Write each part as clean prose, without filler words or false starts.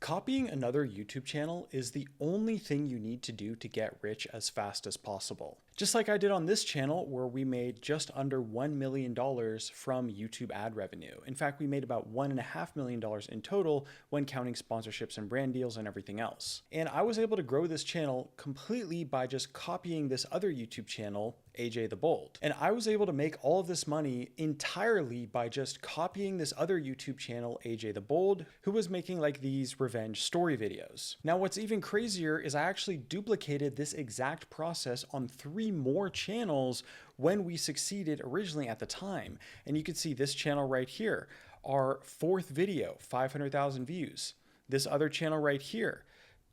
Copying another YouTube channel is the only thing you need to do to get rich as fast as possible. Just like I did on this channel where we made just under $1 million from YouTube ad revenue. In fact, we made about $1.5 million in total when counting sponsorships and brand deals and everything else. And I was able to grow this channel completely by just copying this other YouTube channel, AJ the Bold. And I was able to make all of this money entirely by just copying this other YouTube channel, AJ the Bold, who was making like these revenge story videos. Now, what's even crazier is I actually duplicated this exact process on 3 more channels when we succeeded originally at the time. And you can see this channel right here, our 4th video, 500,000 views. This other channel right here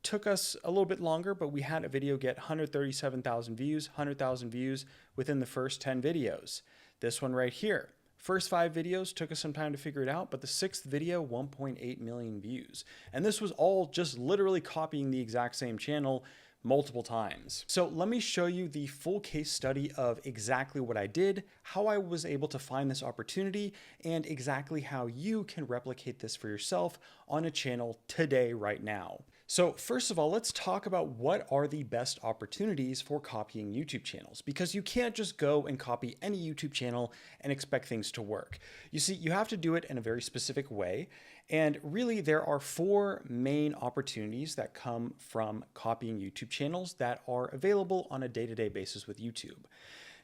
took us a little bit longer, but we had a video get 137,000 views, 100,000 views within the first 10 videos. This one right here, first 5 videos took us some time to figure it out, but the 6th video, 1.8 million views. And this was all just literally copying the exact same channel multiple times. So let me show you the full case study of exactly what I did, how I was able to find this opportunity, and exactly how you can replicate this for yourself on a channel today, right now. So first of all, let's talk about what are the best opportunities for copying YouTube channels, because you can't just go and copy any YouTube channel and expect things to work. You see, you have to do it in a very specific way. And really, there are 4 main opportunities that come from copying YouTube channels that are available on a day-to-day basis with YouTube.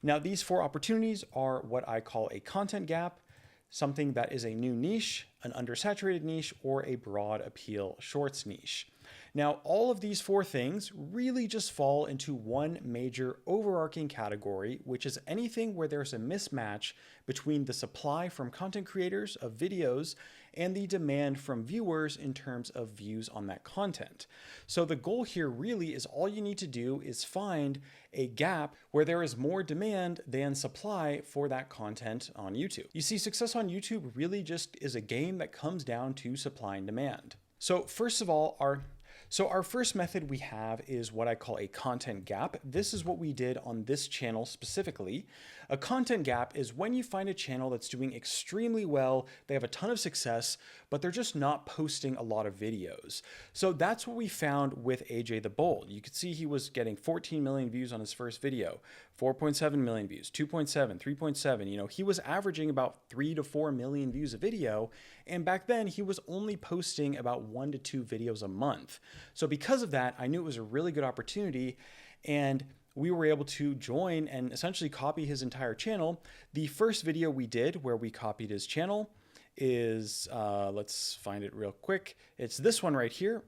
Now, these 4 opportunities are what I call a content gap, something that is a new niche, an undersaturated niche, or a broad appeal shorts niche. Now, all of these 4 things really just fall into one major overarching category, which is anything where there's a mismatch between the supply from content creators of videos and the demand from viewers in terms of views on that content. So the goal here really is all you need to do is find a gap where there is more demand than supply for that content on YouTube. You see, success on YouTube really just is a game that comes down to supply and demand. So first of all, our first method we have is what I call a content gap. This is what we did on this channel specifically. A content gap is when you find a channel that's doing extremely well, they have a ton of success, but they're just not posting a lot of videos. So that's what we found with AJ the Bold. You could see he was getting 14 million views on his first video, 4.7 million views, 2.7, 3.7. You know, he was averaging about 3 to 4 million views a video. And back then he was only posting about 1 to 2 videos a month. So because of that, I knew it was a really good opportunity, and we were able to join and essentially copy his entire channel. The first video we did where we copied his channel is, let's find it real quick. It's this one right here.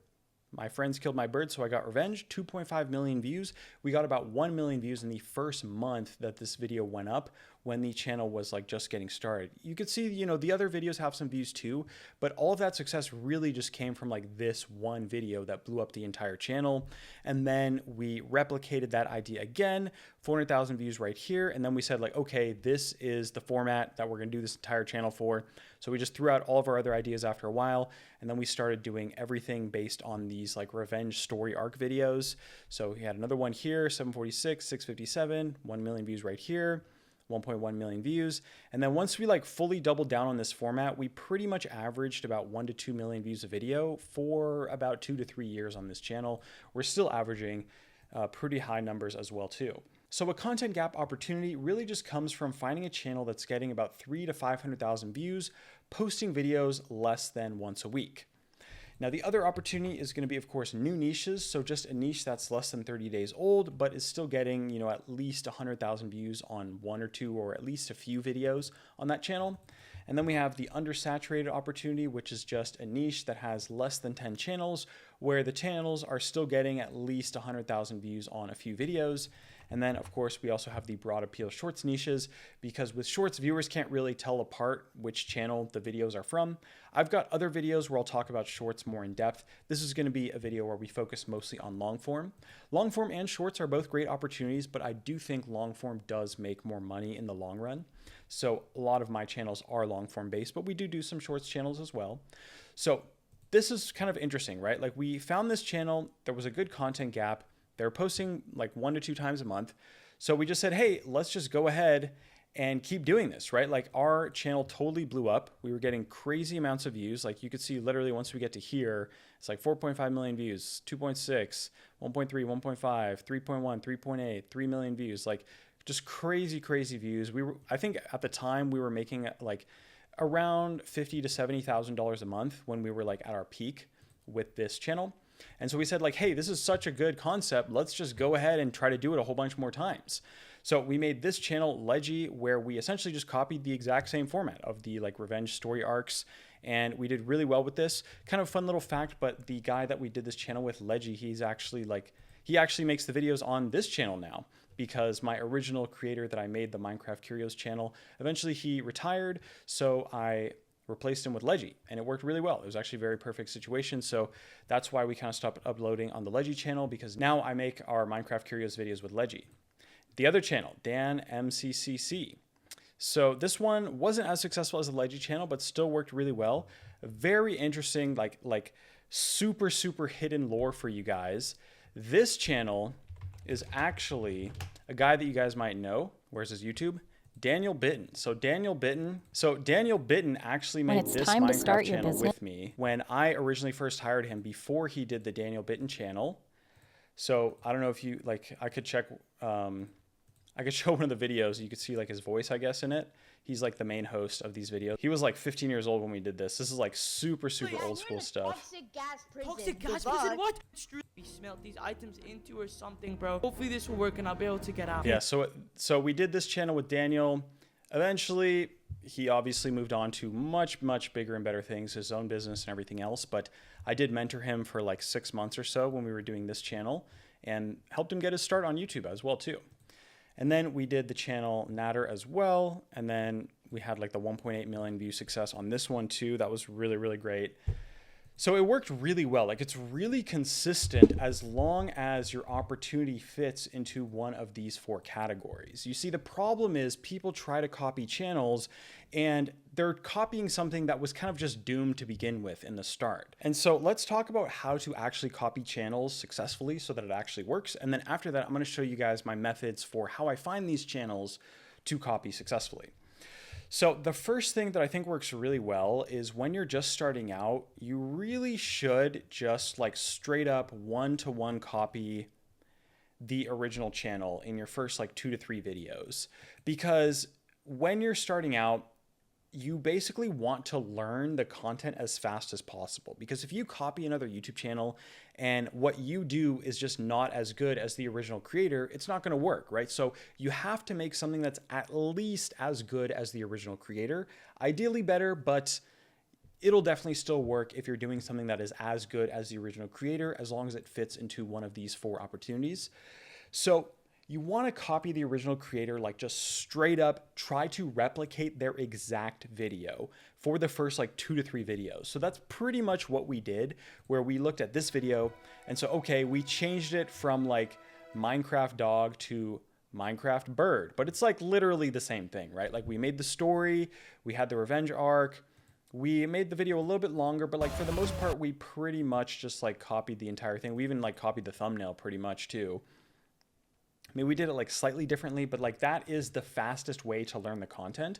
My friends killed my bird, so I got revenge. 2.5 million views. We got about 1 million views in the first month that this video went up, when the channel was like just getting started. You could see, you know, the other videos have some views too, but all of that success really just came from like this one video that blew up the entire channel. And then we replicated that idea again, 400,000 views right here. And then we said like, okay, this is the format that we're gonna do this entire channel for. So we just threw out all of our other ideas after a while. And then we started doing everything based on these like revenge story arc videos. So we had another one here, 746, 657, 1 million views right here. 1.1 million views. And then once we like fully doubled down on this format, we pretty much averaged about 1 to 2 million views a video for about 2 to 3 years on this channel. We're still averaging pretty high numbers as well too. So a content gap opportunity really just comes from finding a channel that's getting about 3 to 500,000 views, posting videos less than once a week. Now, the other opportunity is going to be, of course, new niches. So just a niche that's less than 30 days old, but is still getting, you know, at least 100,000 views on 1 or 2 or at least a few videos on that channel. And then we have the undersaturated opportunity, which is just a niche that has less than 10 channels, where the channels are still getting at least 100,000 views on a few videos. And then, of course, we also have the broad appeal shorts niches, because with shorts, viewers can't really tell apart which channel the videos are from. I've got other videos where I'll talk about shorts more in depth. This is going to be a video where we focus mostly on long form. Long form and shorts are both great opportunities, but I do think long form does make more money in the long run. So a lot of my channels are long form based, but we do some shorts channels as well. So this is kind of interesting, right? Like, we found this channel, there was a good content gap. They're posting like 1 to 2 times a month. So we just said, hey, let's just go ahead and keep doing this, right? Like our channel totally blew up. We were getting crazy amounts of views. Like you could see literally once we get to here, it's like 4.5 million views, 2.6, 1.3, 1.5, 3.1, 3.8, 3 million views, like just crazy, crazy views. I think at the time we were making like around $50,000 to $70,000 a month when we were like at our peak with this channel. And so we said like, hey, this is such a good concept. Let's just go ahead and try to do it a whole bunch more times. So we made this channel Leggy, where we essentially just copied the exact same format of the like revenge story arcs. And we did really well with this. Kind of fun little fact, but the guy that we did this channel with, Leggy, he actually makes the videos on this channel now, because my original creator that I made the Minecraft Curios channel, eventually he retired. So I replaced him with Leggy, and it worked really well. It was actually a very perfect situation. So that's why we kind of stopped uploading on the Leggy channel, because now I make our Minecraft Curios videos with Leggy. The other channel, Dan MCCC. So this one wasn't as successful as the Leggy channel, but still worked really well. Very interesting, like super, super hidden lore for you guys. This channel is actually a guy that you guys might know. Where's his YouTube? Daniel Bitten. So Daniel Bitten actually made this Minecraft channel with me when I originally first hired him, before he did the Daniel Bitten channel. So I don't know if you like, I could check, I could show one of the videos. You could see like his voice, I guess, in it. He's like the main host of these videos. He was like 15 years old when we did this. This is like super, super old school stuff. Toxic gas prison? What? We smelt these items into or something, bro. Hopefully this will work and I'll be able to get out. Yeah, so we did this channel with Daniel. Eventually, he obviously moved on to much, much bigger and better things, his own business and everything else. But I did mentor him for like 6 months or so when we were doing this channel, and helped him get his start on YouTube as well too. And then we did the channel Natter as well. And then we had like the 1.8 million view success on this one too. That was really, really great. So it worked really well. Like it's really consistent as long as your opportunity fits into one of these 4 categories. You see, the problem is people try to copy channels and they're copying something that was kind of just doomed to begin with in the start. And so let's talk about how to actually copy channels successfully so that it actually works. And then after that, I'm going to show you guys my methods for how I find these channels to copy successfully. So the first thing that I think works really well is when you're just starting out, you really should just like straight up one-to-one copy the original channel in your first like 2 to 3 videos. Because when you're starting out, you basically want to learn the content as fast as possible. Because if you copy another YouTube channel and what you do is just not as good as the original creator, it's not going to work, right? So you have to make something that's at least as good as the original creator, ideally better, but it'll definitely still work if you're doing something that is as good as the original creator, as long as it fits into one of these 4 opportunities. So you want to copy the original creator, like just straight up try to replicate their exact video for the first like 2 to 3 videos. So that's pretty much what we did, where we looked at this video and so, okay, we changed it from like Minecraft dog to Minecraft bird, but it's like literally the same thing, right? Like we made the story, we had the revenge arc, we made the video a little bit longer, but like for the most part, we pretty much just like copied the entire thing. We even like copied the thumbnail pretty much too. I mean, we did it like slightly differently, but like that is the fastest way to learn the content.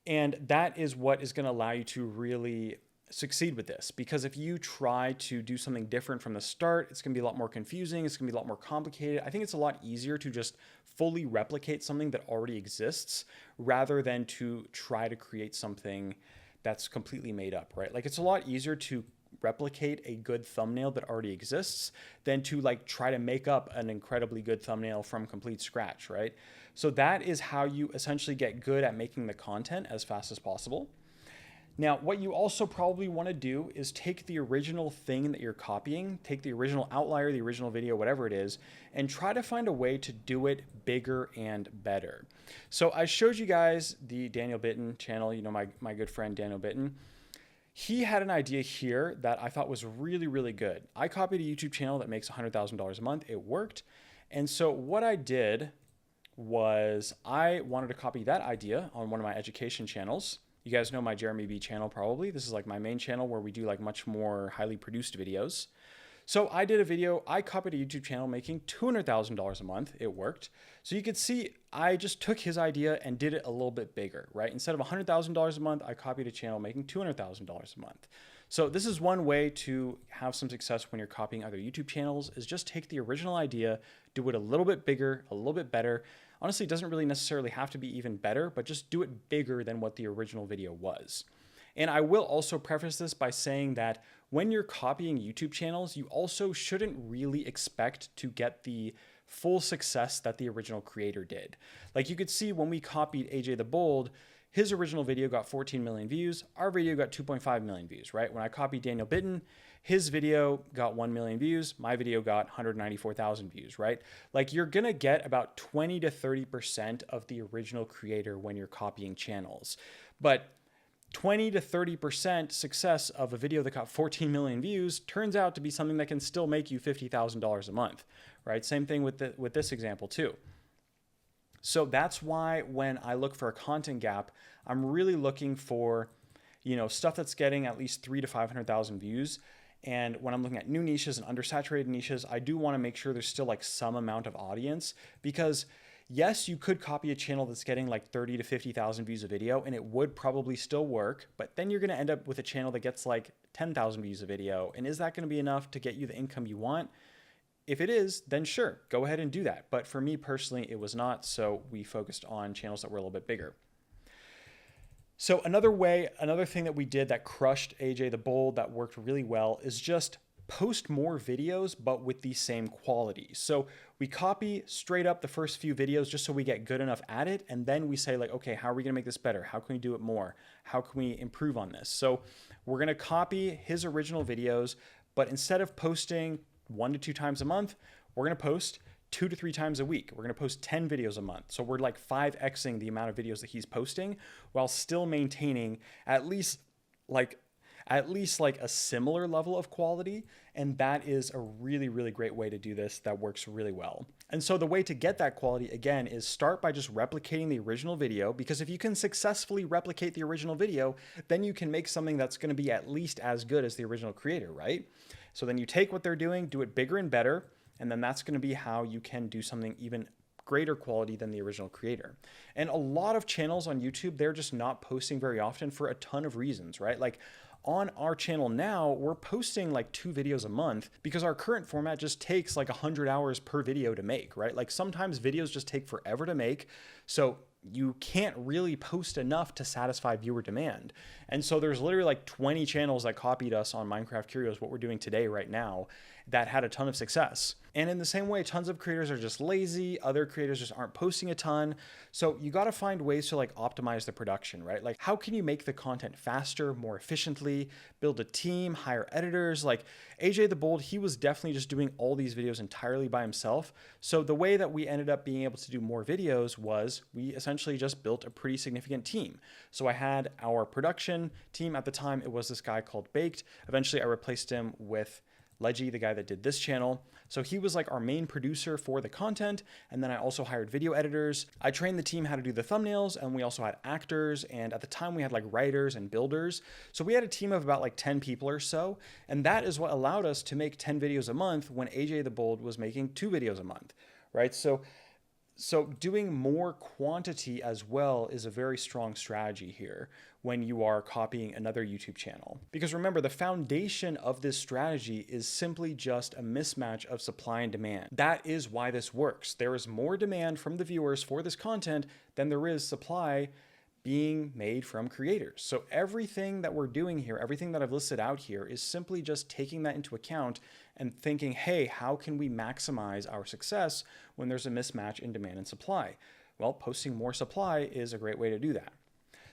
And that is what is going to allow you to really succeed with this. Because if you try to do something different from the start, it's going to be a lot more confusing. It's going to be a lot more complicated. I think it's a lot easier to just fully replicate something that already exists rather than to try to create something that's completely made up, right? Like it's a lot easier to replicate a good thumbnail that already exists than to like try to make up an incredibly good thumbnail from complete scratch, right? So that is how you essentially get good at making the content as fast as possible. Now, what you also probably want to do is take the original thing that you're copying, take the original outlier, the original video, whatever it is, and try to find a way to do it bigger and better. So I showed you guys the Daniel Bitten channel, you know, my good friend Daniel Bitten. He had an idea here that I thought was really, really good. I copied a YouTube channel that makes $100,000 a month. It worked. And so what I did was I wanted to copy that idea on one of my education channels. You guys know my JeremyB channel probably. This is like my main channel where we do like much more highly produced videos. So I did a video, I copied a YouTube channel making $200,000 a month. It worked. So you could see I just took his idea and did it a little bit bigger, right? Instead of $100,000 a month, I copied a channel making $200,000 a month. So this is one way to have some success when you're copying other YouTube channels, is just take the original idea, do it a little bit bigger, a little bit better. Honestly, it doesn't really necessarily have to be even better, but just do it bigger than what the original video was. And I will also preface this by saying that when you're copying YouTube channels, you also shouldn't really expect to get the full success that the original creator did. Like you could see when we copied AJ the Bold, his original video got 14 million views. Our video got 2.5 million views, right? When I copied Daniel Bitten, his video got 1 million views. My video got 194,000 views, right? Like you're gonna get about 20 to 30% of the original creator when you're copying channels. But 20 to 30% success of a video that got 14 million views turns out to be something that can still make you $50,000 a month, right? Same thing with this example too. So that's why when I look for a content gap, I'm really looking for, stuff that's getting at least 300,000 to 500,000 views. And when I'm looking at new niches and undersaturated niches, I do want to make sure there's still like some amount of audience, because yes, you could copy a channel that's getting like 30,000 to 50,000 views a video and it would probably still work, but then you're going to end up with a channel that gets like 10,000 views a video. And is that going to be enough to get you the income you want? If it is, then sure, go ahead and do that. But for me personally, it was not. So we focused on channels that were a little bit bigger. So another thing that we did that crushed AJ the Bold, that worked really well, is just post more videos, but with the same quality. So we copy straight up the first few videos just so we get good enough at it. And then we say like, okay, how are we gonna make this better? How can we do it more? How can we improve on this? So we're gonna copy his original videos, but instead of posting 1 to 2 times a month, we're gonna post 2 to 3 times a week. We're gonna post 10 videos a month. So we're like 5xing the amount of videos that he's posting while still maintaining at least like a similar level of quality. And that is a really, really great way to do this that works really well. And so the way to get that quality, again, is start by just replicating the original video, because if you can successfully replicate the original video, then you can make something that's gonna be at least as good as the original creator, right? So then you take what they're doing, do it bigger and better, and then that's gonna be how you can do something even greater quality than the original creator. And a lot of channels on YouTube, they're just not posting very often for a ton of reasons, right? Like on our channel now, we're posting like 2 videos a month because our current format just takes like 100 hours per video to make, right? Like sometimes videos just take forever to make. So you can't really post enough to satisfy viewer demand. And so there's literally like 20 channels that copied us on Minecraft Curios, what we're doing today right now, that had a ton of success. And in the same way, tons of creators are just lazy. Other creators just aren't posting a ton. So you got to find ways to like optimize the production, right? Like how can you make the content faster, more efficiently, build a team, hire editors? Like AJ the Bold, he was definitely just doing all these videos entirely by himself. So the way that we ended up being able to do more videos was we essentially just built a pretty significant team. So I had our production team at the time. It was this guy called Baked. Eventually I replaced him with Leggy, the guy that did this channel. So he was like our main producer for the content. And then I also hired video editors. I trained the team how to do the thumbnails, and we also had actors. And at the time we had like writers and builders. So we had a team of about like 10 people or so. And that is what allowed us to make 10 videos a month when AJ the Bold was making 2 videos a month, right? So doing more quantity as well is a very strong strategy here when you are copying another YouTube channel. Because remember, the foundation of this strategy is simply just a mismatch of supply and demand. That is why this works. There is more demand from the viewers for this content than there is supply being made from creators. So everything that we're doing here, everything that I've listed out here, is simply just taking that into account and thinking, hey, how can we maximize our success when there's a mismatch in demand and supply? Well, posting more supply is a great way to do that.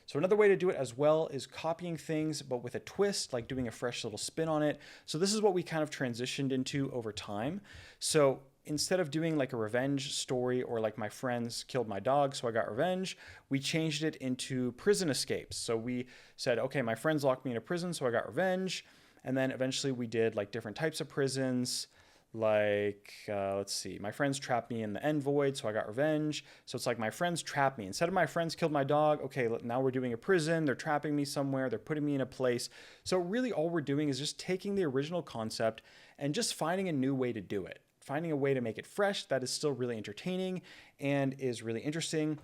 So another way to do it as well is copying things, but with a twist, like doing a fresh little spin on it. So this is what we kind of transitioned into over time. So instead of doing like a revenge story or like my friends killed my dog, so I got revenge, we changed it into prison escapes. So we said, okay, my friends locked me in a prison, so I got revenge. And then eventually we did like different types of prisons, like, let's see, my friends trapped me in the end void, so I got revenge. So it's like my friends trapped me. Instead of my friends killed my dog, okay, now we're doing a prison. They're trapping me somewhere. They're putting me in a place. So really all we're doing is just taking the original concept and just finding a new way to do it. Finding a way to make it fresh that is still really entertaining and is really interesting.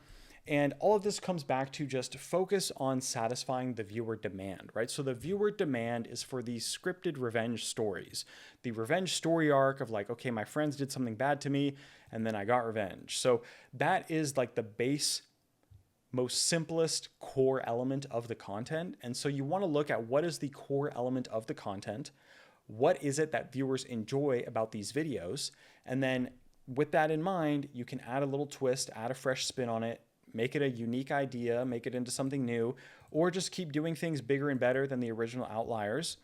And all of this comes back to just focus on satisfying the viewer demand, right? So the viewer demand is for these scripted revenge stories. The revenge story arc of like, okay, my friends did something bad to me and then I got revenge. So that is like the base, most simplest core element of the content. And so you want to look at what is the core element of the content. What is it that viewers enjoy about these videos? And then with that in mind, you can add a little twist, add a fresh spin on it, make it a unique idea, make it into something new, or just keep doing things bigger and better than the original outliers.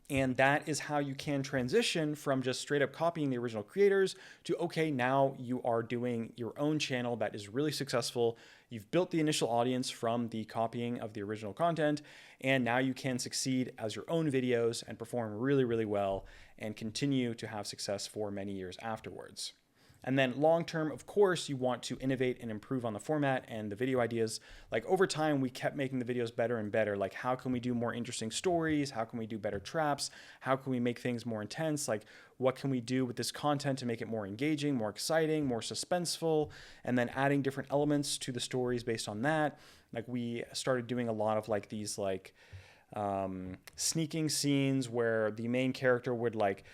And that is how you can transition from just straight up copying the original creators to, okay, now you are doing your own channel that is really successful. You've built the initial audience from the copying of the original content, and now you can succeed as your own videos and perform really, really well and continue to have success for many years afterwards. And then long term, of course, you want to innovate and improve on the format and the video ideas. Like over time, we kept making the videos better and better. Like how can we do more interesting stories? How can we do better traps? How can we make things more intense? Like what can we do with this content to make it more engaging, more exciting, more suspenseful? And then adding different elements to the stories based on that. Like we started doing a lot of like these like sneaking scenes where the main character would like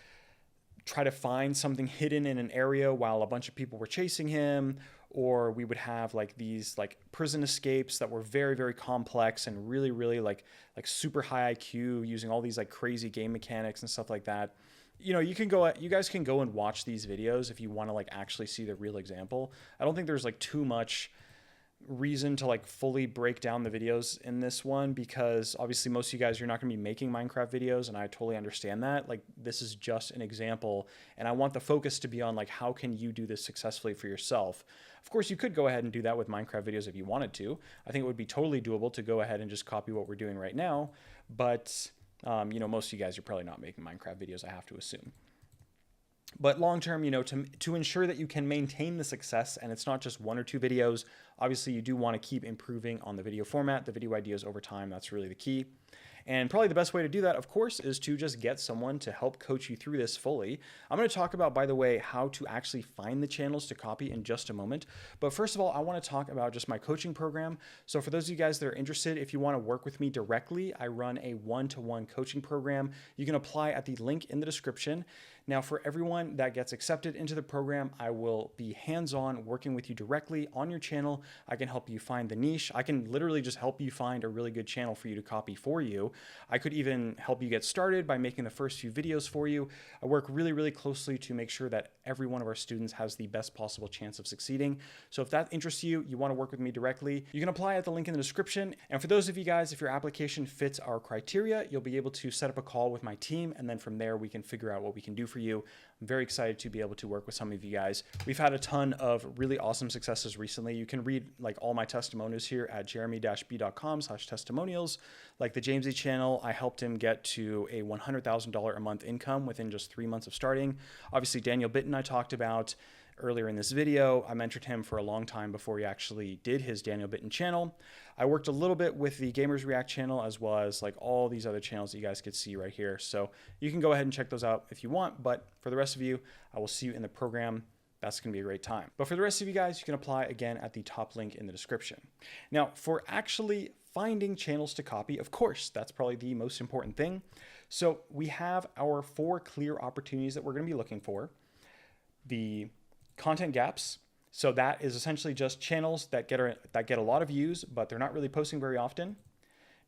try to find something hidden in an area while a bunch of people were chasing him, or we would have like these like prison escapes that were very, very complex and really, really like super high IQ, using all these like crazy game mechanics and stuff like that. You know, you guys can go and watch these videos if you want to like actually see the real example. I don't think there's like too much reason to like fully break down the videos in this one, because obviously most of you guys, you're not going to be making Minecraft videos, and I totally understand that. Like this is just an example, and I want the focus to be on like how can you do this successfully for yourself. Of course, you could go ahead and do that with Minecraft videos if you wanted to. I think it would be totally doable to go ahead and just copy what we're doing right now, but you know, most of you guys are probably not making Minecraft videos, I have to assume. But long term, you know, to ensure that you can maintain the success and it's not just one or two videos, obviously you do want to keep improving on the video format, the video ideas over time. That's really the key. And probably the best way to do that, of course, is to just get someone to help coach you through this fully. I'm going to talk about, by the way, how to actually find the channels to copy in just a moment. But first of all, I want to talk about just my coaching program. So for those of you guys that are interested, if you want to work with me directly, I run a one-to-one coaching program. You can apply at the link in the description. Now, for everyone that gets accepted into the program, I will be hands-on working with you directly on your channel. I can help you find the niche. I can literally just help you find a really good channel for you to copy for you. I could even help you get started by making the first few videos for you. I work really, really closely to make sure that every one of our students has the best possible chance of succeeding. So if that interests you, you want to work with me directly, you can apply at the link in the description. And for those of you guys, if your application fits our criteria, you'll be able to set up a call with my team. And then from there, we can figure out what we can do for you. I'm very excited to be able to work with some of you guys. We've had a ton of really awesome successes recently. You can read like all my testimonials here at jeremy-b.com/testimonials. Like the Jamesy channel, I helped him get to a $100,000 a month income within just 3 months of starting. Obviously, Daniel Bitten I talked about earlier in this video. I mentored him for a long time before he actually did his Daniel Bitten channel. I worked a little bit with the Gamers React channel, as well as like all these other channels that you guys could see right here. So you can go ahead and check those out if you want, but for the rest of you, I will see you in the program. That's going to be a great time. But for the rest of you guys, you can apply again at the top link in the description. Now, for actually finding channels to copy, of course, that's probably the most important thing. So we have our 4 clear opportunities that we're going to be looking for. The content gaps. So that is essentially just channels that get a lot of views, but they're not really posting very often.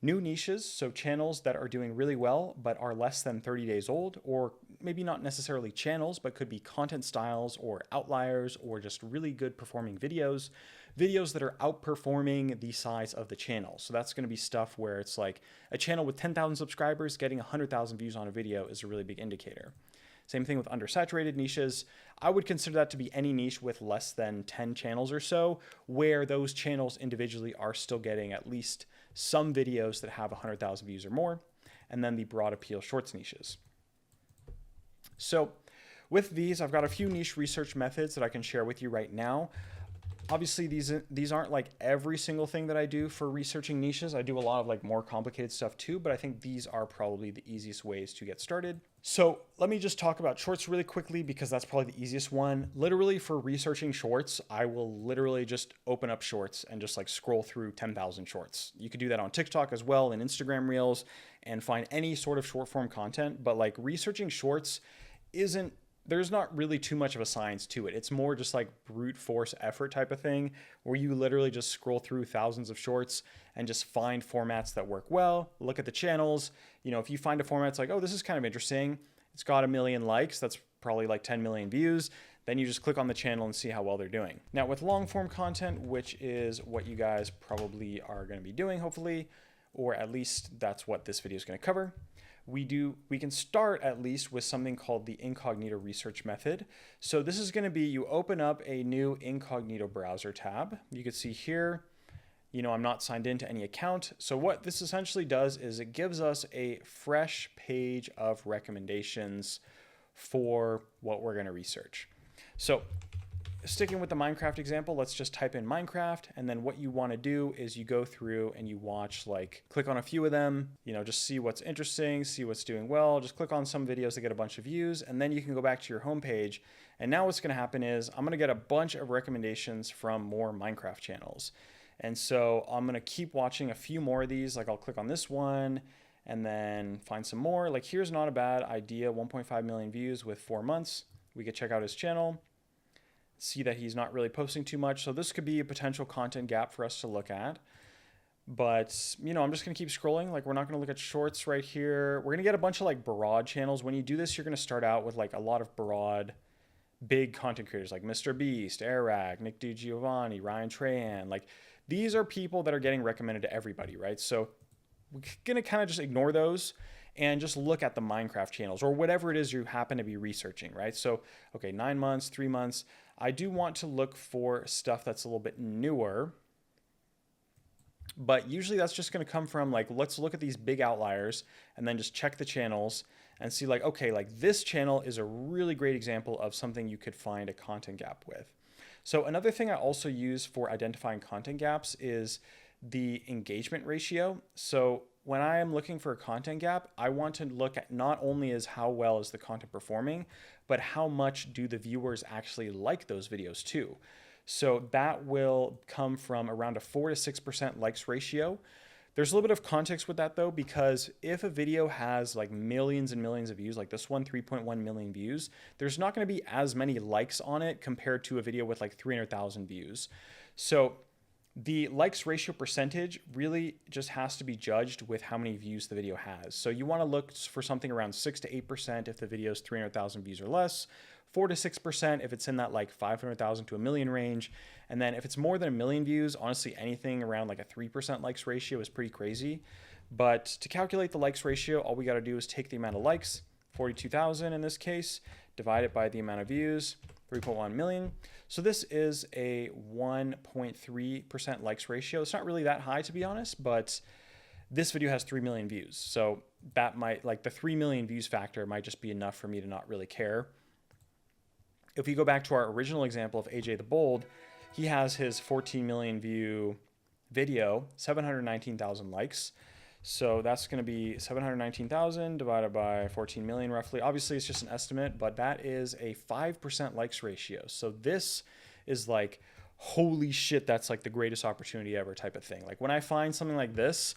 New niches, so channels that are doing really well, but are less than 30 days old, or maybe not necessarily channels, but could be content styles or outliers, or just really good performing videos. Videos that are outperforming the size of the channel. So that's going to be stuff where it's like a channel with 10,000 subscribers getting 100,000 views on a video is a really big indicator. Same thing with undersaturated niches. I would consider that to be any niche with less than 10 channels or so, where those channels individually are still getting at least some videos that have 100,000 views or more, and then the broad appeal shorts niches. So with these, I've got a few niche research methods that I can share with you right now. Obviously, these aren't like every single thing that I do for researching niches. I do a lot of like more complicated stuff too, but I think these are probably the easiest ways to get started. So let me just talk about shorts really quickly because that's probably the easiest one. Literally for researching shorts, I will literally just open up shorts and just like scroll through 10,000 shorts. You could do that on TikTok as well and Instagram Reels and find any sort of short form content, but like researching shorts there's not really too much of a science to it. It's more just like brute force effort type of thing where you literally just scroll through thousands of shorts and just find formats that work well, look at the channels. You know, if you find a format that's like, oh, this is kind of interesting, it's got 1 million likes, that's probably like 10 million views, then you just click on the channel and see how well they're doing. Now with long form content, which is what you guys probably are going to be doing, hopefully, or at least that's what this video is going to cover. We can start at least with something called the incognito research method. So this is going to be, you open up a new incognito browser tab. You can see here, you know, I'm not signed into any account. So what this essentially does is it gives us a fresh page of recommendations for what we're going to research. So sticking with the Minecraft example, let's just type in Minecraft. And then what you want to do is you go through and you watch, like click on a few of them, you know, just see what's interesting, see what's doing well, just click on some videos that get a bunch of views. And then you can go back to your homepage. And now what's going to happen is I'm going to get a bunch of recommendations from more Minecraft channels. And so I'm going to keep watching a few more of these. Like I'll click on this one and then find some more. Like here's not a bad idea. 1.5 million views with 4 months. We could check out his channel. See that he's not really posting too much. So this could be a potential content gap for us to look at. But, you know, I'm just going to keep scrolling. Like we're not going to look at shorts right here. We're going to get a bunch of like broad channels. When you do this, you're going to start out with like a lot of broad, big content creators like Mr. Beast, Airag, Nick DiGiovanni, Ryan Trahan. Like these are people that are getting recommended to everybody, right? So we're going to kind of just ignore those and just look at the Minecraft channels or whatever it is you happen to be researching, right? So, okay, 9 months, 3 months. I do want to look for stuff that's a little bit newer, but usually that's just going to come from like, let's look at these big outliers and then just check the channels and see like, okay, like this channel is a really great example of something you could find a content gap with. So another thing I also use for identifying content gaps is the engagement ratio. So when I am looking for a content gap, I want to look at not only is how well is the content performing, but how much do the viewers actually like those videos too. So that will come from around a 4 to 6% likes ratio. There's a little bit of context with that though, because if a video has like millions and millions of views, like this one, 3.1 million views, there's not going to be as many likes on it compared to a video with like 300,000 views. So the likes ratio percentage really just has to be judged with how many views the video has. So you want to look for something around 6 to 8% if the video is 300,000 views or less, 4 to 6% if it's in that like 500,000 to a million range. And then if it's more than 1 million views, honestly, anything around like a 3% likes ratio is pretty crazy. But to calculate the likes ratio, all we got to do is take the amount of likes, 42,000 in this case, divide it by the amount of views, 3.1 million. So this is a 1.3% likes ratio. It's not really that high to be honest, but this video has 3 million views. So that might, like the 3 million views factor might just be enough for me to not really care. If we go back to our original example of AJ the Bold, he has his 14 million view video, 719,000 likes. So that's going to be 719,000 divided by 14 million roughly. Obviously, it's just an estimate, but that is a 5% likes ratio. So this is like, holy shit, that's like the greatest opportunity ever type of thing. Like when I find something like this,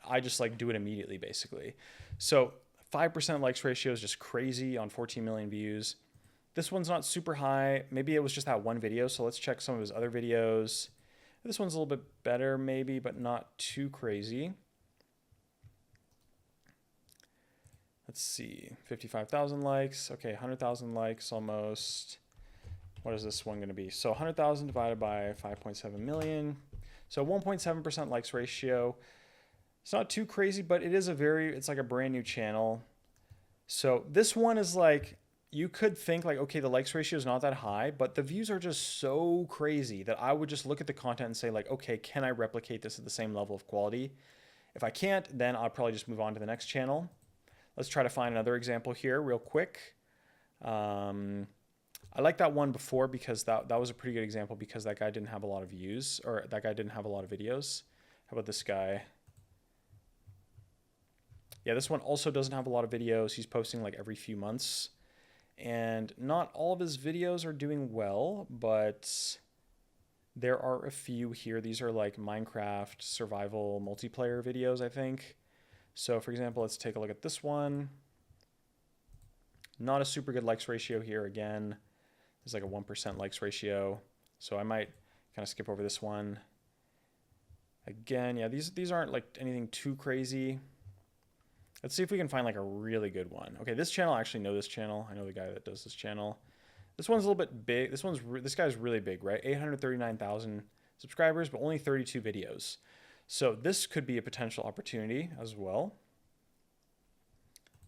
I just like do it immediately basically. So 5% likes ratio is just crazy on 14 million views. This one's not super high. Maybe it was just that one video. So let's check some of his other videos. This one's a little bit better maybe, but not too crazy. Let's see, 55,000 likes. Okay, 100,000 likes almost. What is this one going to be? So 100,000 divided by 5.7 million. So 1.7% likes ratio. It's not too crazy, but it is it's like a brand new channel. So this one is like, you could think like, okay, the likes ratio is not that high, but the views are just so crazy that I would just look at the content and say like, okay, can I replicate this at the same level of quality? If I can't, then I'll probably just move on to the next channel. Let's try to find another example here real quick. I like that one before because that was a pretty good example because that guy didn't have a lot of views, or that guy didn't have a lot of videos. How about this guy? Yeah, this one also doesn't have a lot of videos. He's posting like every few months. And not all of his videos are doing well, but there are a few here. These are like Minecraft survival multiplayer videos, I think. So for example, let's take a look at this one. Not a super good likes ratio here again. There's like a 1% likes ratio. So I might kind of skip over this one. Again, yeah, these aren't like anything too crazy. Let's see if we can find like a really good one. Okay, this channel, I actually know this channel. I know the guy that does this channel. This one's a little bit big. This guy's really big, right? 839,000 subscribers, but only 32 videos. So this could be a potential opportunity as well.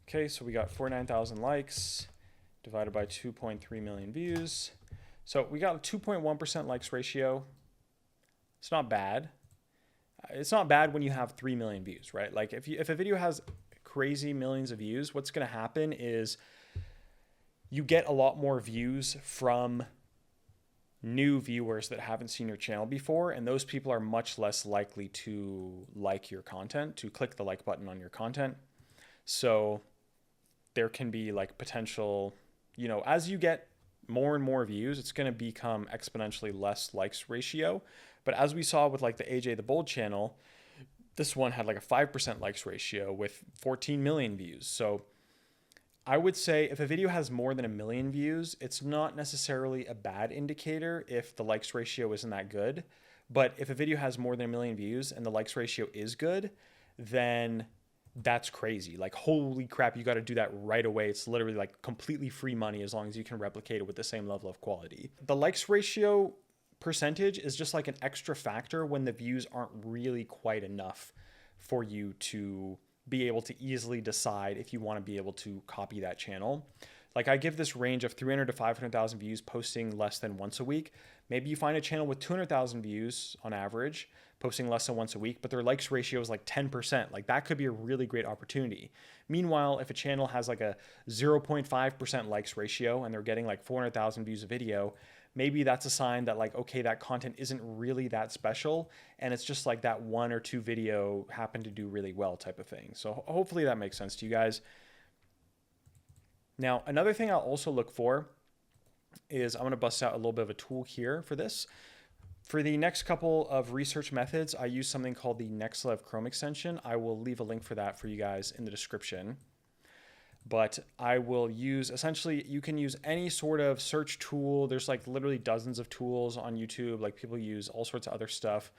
Okay, so we got 49,000 likes divided by 2.3 million views. So we got a 2.1% likes ratio. It's not bad. It's not bad when you have 3 million views, right? Like if a video has crazy millions of views, what's going to happen is you get a lot more views from new viewers that haven't seen your channel before, and those people are much less likely to like your content, to click the like button on your content. So there can be like potential, you know, as you get more and more views, it's going to become exponentially less likes ratio. But as we saw with like the AJ the Bold channel, this one had like a 5% likes ratio with 14 million views. So I would say if a video has more than 1 million views, it's not necessarily a bad indicator if the likes ratio isn't that good. But if a video has more than 1 million views and the likes ratio is good, then that's crazy. Like, holy crap, you got to do that right away. It's literally like completely free money as long as you can replicate it with the same level of quality. The likes ratio percentage is just like an extra factor when the views aren't really quite enough for you to be able to easily decide if you want to be able to copy that channel. Like I give this range of 300 to 500,000 views posting less than once a week. Maybe you find a channel with 200,000 views on average posting less than once a week, but their likes ratio is like 10%. Like that could be a really great opportunity. Meanwhile, if a channel has like a 0.5% likes ratio and they're getting like 400,000 views a video, maybe that's a sign that like, okay, that content isn't really that special. And it's just like that one or two video happened to do really well type of thing. So hopefully that makes sense to you guys. Now, another thing I'll also look for is I'm going to bust out a little bit of a tool here for this. For the next couple of research methods, I use something called the Nextlev Chrome extension. I will leave a link for that for you guys in the description. But I will use, essentially, you can use any sort of search tool. There's like literally dozens of tools on YouTube. Like people use all sorts of other stuff.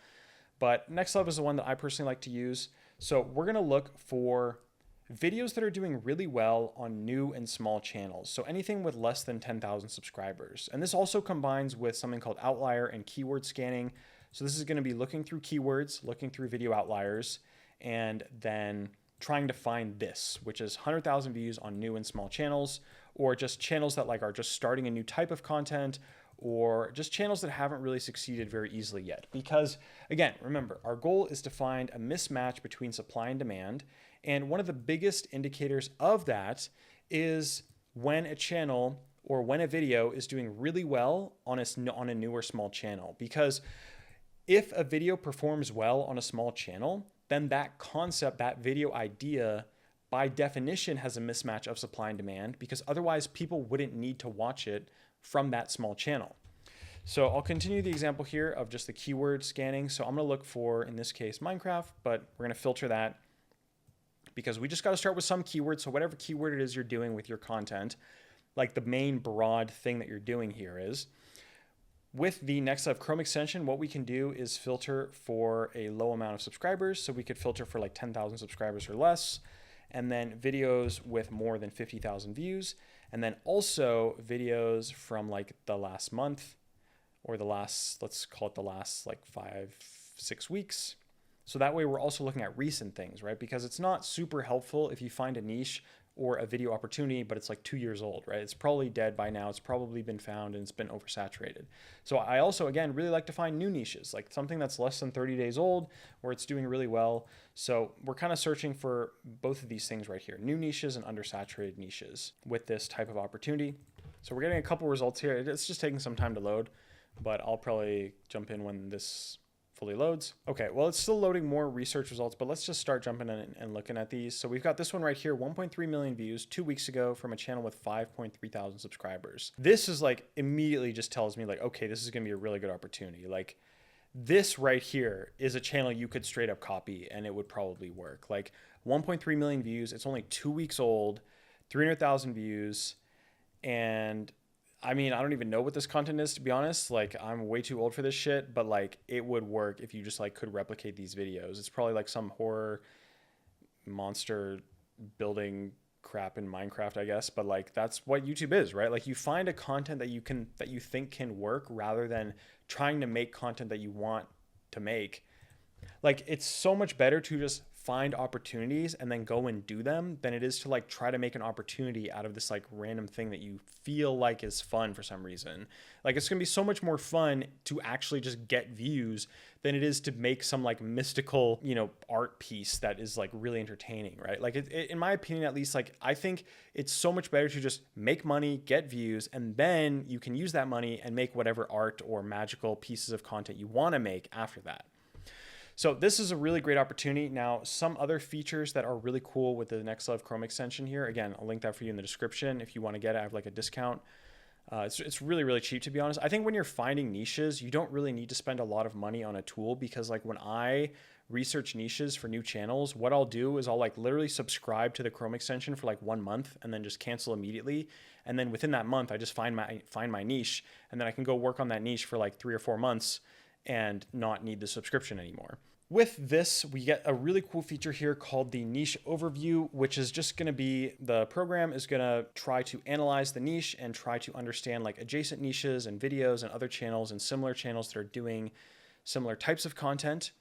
But Nextlev is the one that I personally like to use. So we're going to look for videos that are doing really well on new and small channels. So anything with less than 10,000 subscribers. And this also combines with something called outlier and keyword scanning. So this is going to be looking through keywords, looking through video outliers, and then trying to find this, which is 100,000 views on new and small channels, or just channels that like are just starting a new type of content, or just channels that haven't really succeeded very easily yet. Because again, remember, our goal is to find a mismatch between supply and demand. And one of the biggest indicators of that is when a channel or when a video is doing really well on a new or small channel. Because if a video performs well on a small channel, then that concept, that video idea, by definition has a mismatch of supply and demand, because otherwise people wouldn't need to watch it from that small channel. So I'll continue the example here of just the keyword scanning. So I'm going to look for, in this case, Minecraft, but we're going to filter that because we just got to start with some keywords. So whatever keyword it is you're doing with your content, like the main broad thing that you're doing here is, with the Nextlev Chrome extension, what we can do is filter for a low amount of subscribers. So we could filter for like 10,000 subscribers or less, and then videos with more than 50,000 views, and then also videos from like the last month or the last, let's call it the last like 5-6 weeks. So that way we're also looking at recent things, right? Because it's not super helpful if you find a niche or a video opportunity, but it's like 2 years old, right? It's probably dead by now. It's probably been found and it's been oversaturated. So I also, again, really like to find new niches, like something that's less than 30 days old or it's doing really well. So we're kind of searching for both of these things right here, new niches and undersaturated niches with this type of opportunity. So we're getting a couple results here. It's just taking some time to load, but I'll probably jump in when this fully loads. Okay, well, it's still loading more research results, but let's just start jumping in and looking at these. So we've got this one right here, 1.3 million views 2 weeks ago from a channel with 5.3 thousand subscribers. This is like immediately just tells me like, okay, this is gonna be a really good opportunity. Like this right here is a channel you could straight up copy and it would probably work. Like 1.3 million views, it's only 2 weeks old, 300,000 views, and I mean, I don't even know what this content is, to be honest. Like, I'm way too old for this shit, but like, it would work if you just like could replicate these videos. It's probably like some horror monster building crap in Minecraft, I guess. But like, that's what YouTube is, right? Like, you find a content that you think can work rather than trying to make content that you want to make. Like, it's so much better to just find opportunities and then go and do them than it is to like try to make an opportunity out of this like random thing that you feel like is fun for some reason. Like, it's gonna be so much more fun to actually just get views than it is to make some like mystical, you know, art piece that is like really entertaining, right? Like in my opinion, at least, like I think it's so much better to just make money, get views, and then you can use that money and make whatever art or magical pieces of content you want to make after that. So this is a really great opportunity. Now, some other features that are really cool with the Next Level Chrome extension here. Again, I'll link that for you in the description. If you want to get it, I have like a discount. It's really, really cheap, to be honest. I think when you're finding niches, you don't really need to spend a lot of money on a tool, because like when I research niches for new channels, what I'll do is I'll like literally subscribe to the Chrome extension for like 1 month and then just cancel immediately. And then within that month, I just find my niche, and then I can go work on that niche for like 3 or 4 months and not need the subscription anymore. With this, we get a really cool feature here called the niche overview, which is just going to be, the program is going to try to analyze the niche and try to understand like adjacent niches and videos and other channels and similar channels that are doing similar types of content.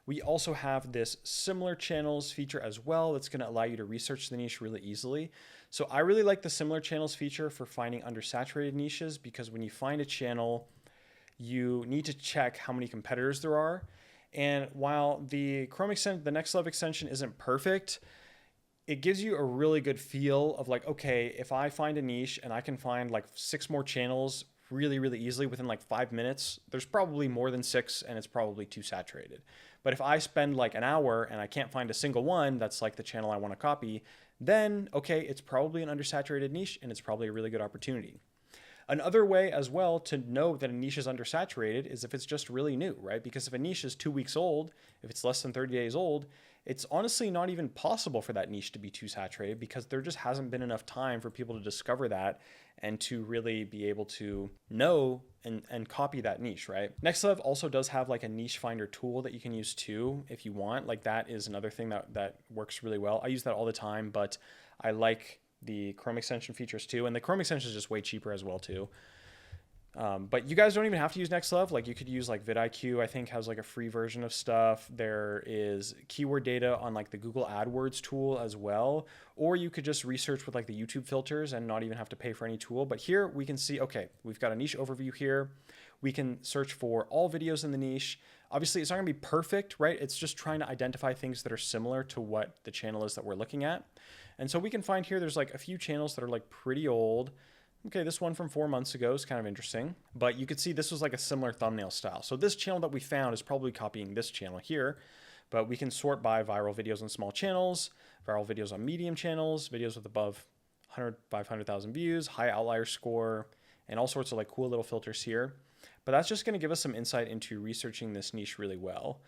We also have this similar channels feature as well that's going to allow you to research the niche really easily. So I really like the similar channels feature for finding undersaturated niches, because when you find a channel, you need to check how many competitors there are. And while the Chrome extension, the Next Level extension isn't perfect, it gives you a really good feel of like, okay, if I find a niche and I can find like 6 more channels really, really easily within like 5 minutes, there's probably more than 6 and it's probably too saturated. But if I spend like an hour and I can't find a single one that's like the channel I want to copy, then okay, it's probably an undersaturated niche and it's probably a really good opportunity. Another way as well to know that a niche is undersaturated is if it's just really new, right? Because if a niche is 2 weeks old, if it's less than 30 days old, it's honestly not even possible for that niche to be too saturated, because there just hasn't been enough time for people to discover that and to really be able to know and copy that niche, right? Next Level also does have like a niche finder tool that you can use too if you want. Like, that is another thing that works really well. I use that all the time, but I like the Chrome extension features too, and the Chrome extension is just way cheaper as well too. But you guys don't even have to use Next Level. Like, you could use like vidIQ, I think has like a free version of stuff. There is keyword data on like the Google AdWords tool as well, or you could just research with like the YouTube filters and not even have to pay for any tool. But here we can see, okay, we've got a niche overview here. We can search for all videos in the niche. Obviously, it's not gonna be perfect, right? It's just trying to identify things that are similar to what the channel is that we're looking at. And so we can find here, there's like a few channels that are like pretty old. Okay, this one from 4 months ago is kind of interesting, but you could see this was like a similar thumbnail style. So this channel that we found is probably copying this channel here, but we can sort by viral videos on small channels, viral videos on medium channels, videos with above 500,000 views, high outlier score, and all sorts of like cool little filters here. But that's just gonna give us some insight into researching this niche really well.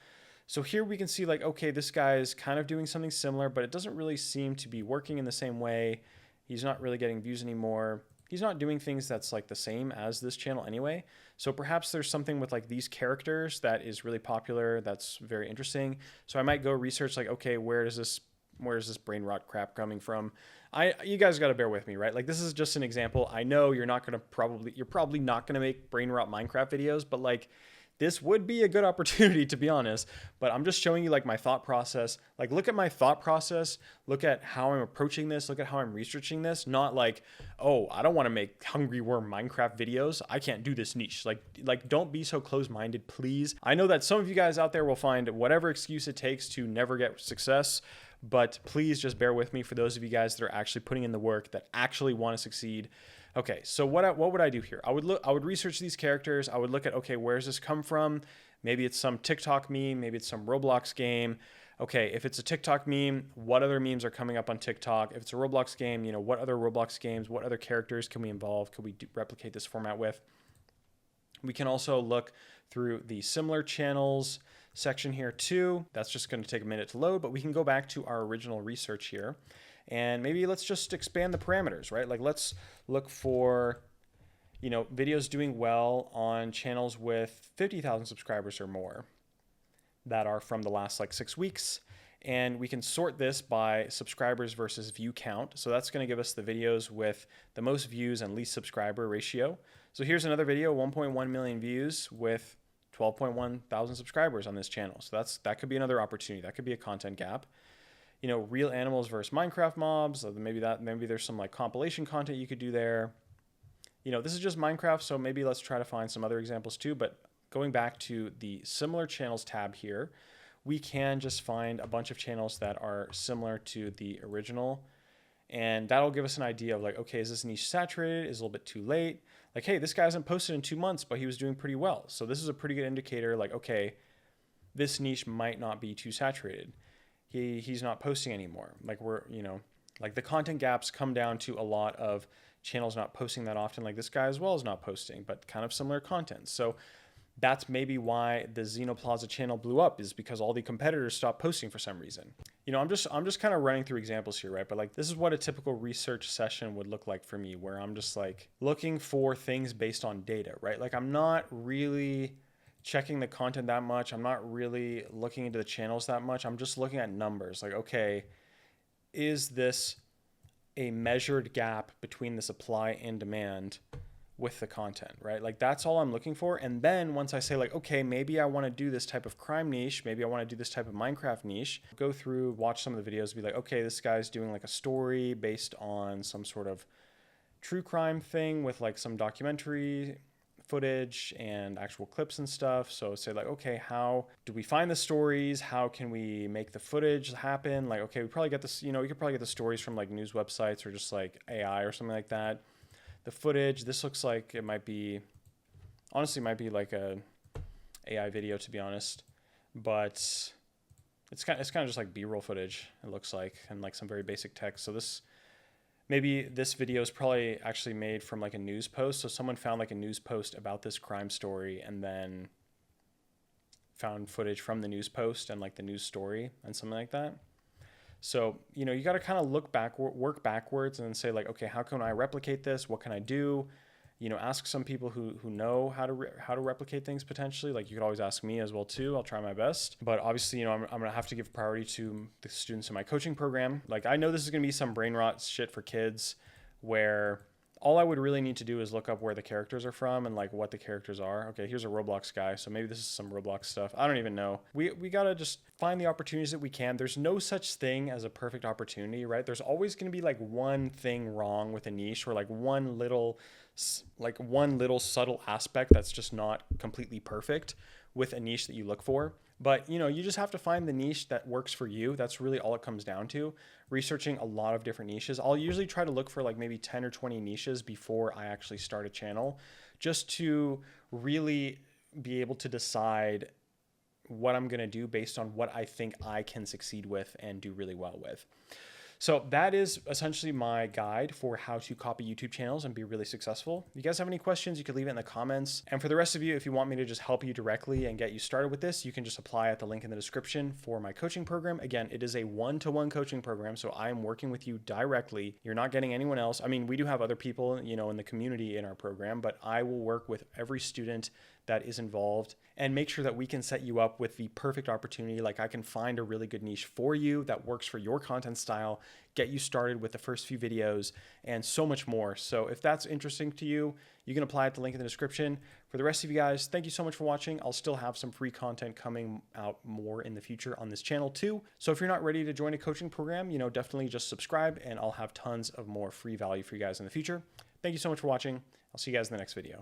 So here we can see like, okay, this guy is kind of doing something similar, but it doesn't really seem to be working in the same way. He's not really getting views anymore. He's not doing things that's like the same as this channel anyway. So perhaps there's something with like these characters that is really popular, that's very interesting. So I might go research like, okay, where is this brain rot crap coming from? You guys got to bear with me, right? Like, this is just an example. I know you're probably not going to make brain rot Minecraft videos, but like, this would be a good opportunity, to be honest, but I'm just showing you like my thought process. Like, look at my thought process, look at how I'm approaching this, look at how I'm researching this, not like, oh, I don't want to make Hungry Worm Minecraft videos, I can't do this niche. Like don't be so close-minded, please. I know that some of you guys out there will find whatever excuse it takes to never get success, but please just bear with me for those of you guys that are actually putting in the work, that actually want to succeed. Okay, so what would I do here? I would research these characters. I would look at, okay, where's this come from? Maybe it's some TikTok meme, maybe it's some Roblox game. Okay, if it's a TikTok meme, what other memes are coming up on TikTok? If it's a Roblox game, you know, what other Roblox games, what other characters can we involve? Could we replicate this format with? We can also look through the similar channels section here too. That's just going to take a minute to load, but we can go back to our original research here. And maybe let's just expand the parameters, right? Like let's look for, you know, videos doing well on channels with 50,000 subscribers or more that are from the last like 6 weeks. And we can sort this by subscribers versus view count. So that's going to give us the videos with the most views and least subscriber ratio. So here's another video, 1.1 million views with 12.1 thousand subscribers on this channel. So that could be another opportunity. That could be a content gap. You know, real animals versus Minecraft mobs. Maybe there's some like compilation content you could do there. You know, this is just Minecraft, so maybe let's try to find some other examples too. But going back to the similar channels tab here, we can just find a bunch of channels that are similar to the original. And that'll give us an idea of like, okay, is this niche saturated? Is it a little bit too late? Like, hey, this guy hasn't posted in 2 months, but he was doing pretty well. So this is a pretty good indicator like, okay, this niche might not be too saturated. He's not posting anymore. Like like the content gaps come down to a lot of channels not posting that often. Like this guy as well is not posting, but kind of similar content. So that's maybe why the Xenoplaza channel blew up, is because all the competitors stopped posting for some reason. You know, I'm just kind of running through examples here, right? But like, this is what a typical research session would look like for me, where I'm just like looking for things based on data, right? Like I'm not really checking the content that much. I'm not really looking into the channels that much. I'm just looking at numbers. Like, okay, is this a measured gap between the supply and demand with the content, right? Like that's all I'm looking for. And then once I say like, okay, maybe I want to do this type of crime niche, maybe I want to do this type of Minecraft niche, go through, watch some of the videos, be like, okay, this guy's doing like a story based on some sort of true crime thing with like some documentary footage and actual clips and stuff. So say like, okay, how do we find the stories? How can we make the footage happen? Like, okay, we probably get this, you know, we could probably get the stories from like news websites or just like AI or something like that. The footage, this looks like it might be, honestly, might be like a AI video, to be honest, but it's kind of just like B-roll footage, it looks like, and like some very basic text. So maybe this video is probably actually made from like a news post. So someone found like a news post about this crime story and then found footage from the news post and like the news story and something like that. So, you know, you got to kind of work backwards and then say like, okay, how can I replicate this? What can I do? You know, ask some people who know how to replicate things potentially. Like you could always ask me as well too. I'll try my best. But obviously, you know, I'm going to have to give priority to the students in my coaching program. Like I know this is going to be some brain rot shit for kids where all I would really need to do is look up where the characters are from and like what the characters are. Okay, here's a Roblox guy. So maybe this is some Roblox stuff. I don't even know. We got to just find the opportunities that we can. There's no such thing as a perfect opportunity, right? There's always going to be like one thing wrong with a niche or like one little subtle aspect that's just not completely perfect with a niche that you look for. But, you know, you just have to find the niche that works for you. That's really all it comes down to. Researching a lot of different niches. I'll usually try to look for like maybe 10 or 20 niches before I actually start a channel, just to really be able to decide what I'm going to do based on what I think I can succeed with and do really well with. So that is essentially my guide for how to copy YouTube channels and be really successful. If you guys have any questions, you could leave it in the comments. And for the rest of you, if you want me to just help you directly and get you started with this, you can just apply at the link in the description for my coaching program. Again, it is a one-to-one coaching program, so I am working with you directly. You're not getting anyone else. I mean, we do have other people, you know, in the community in our program, but I will work with every student that is involved, and make sure that we can set you up with the perfect opportunity. Like, I can find a really good niche for you that works for your content style, get you started with the first few videos, and so much more. So if that's interesting to you, you can apply at the link in the description. For the rest of you guys, thank you so much for watching. I'll still have some free content coming out more in the future on this channel too. So if you're not ready to join a coaching program, definitely just subscribe, and I'll have tons of more free value for you guys in the future. Thank you so much for watching. I'll see you guys in the next video.